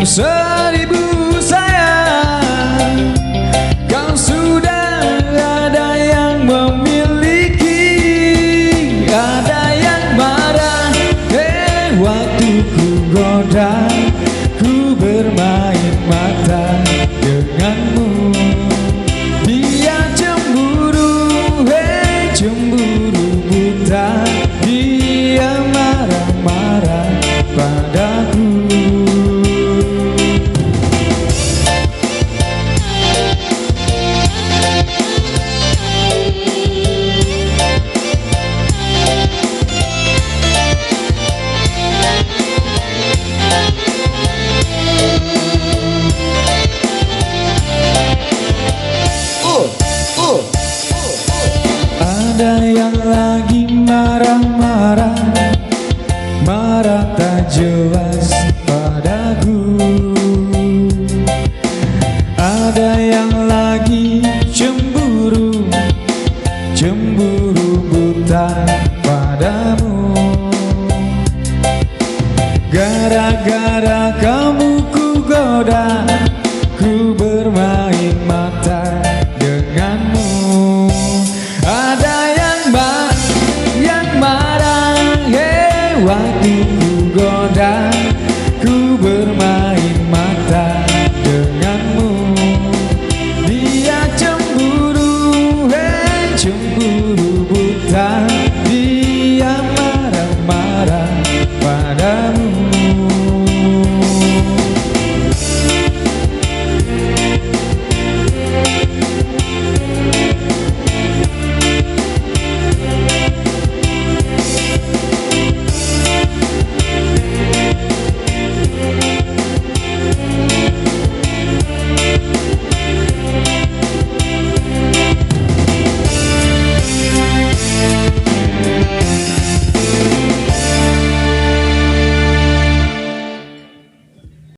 Seribu sayang, kau sudah ada yang memiliki, ada yang marah. Waktu ku goda, ku bermain mata denganmu. Dia cemburu, cemburu buta. Dia marah-marah padaku. Ada yang lagi marah-marah, marah tak jelas padaku. Ada yang lagi cemburu, cemburu buta padamu. Gara-gara kamu ku goda, ku bermain mata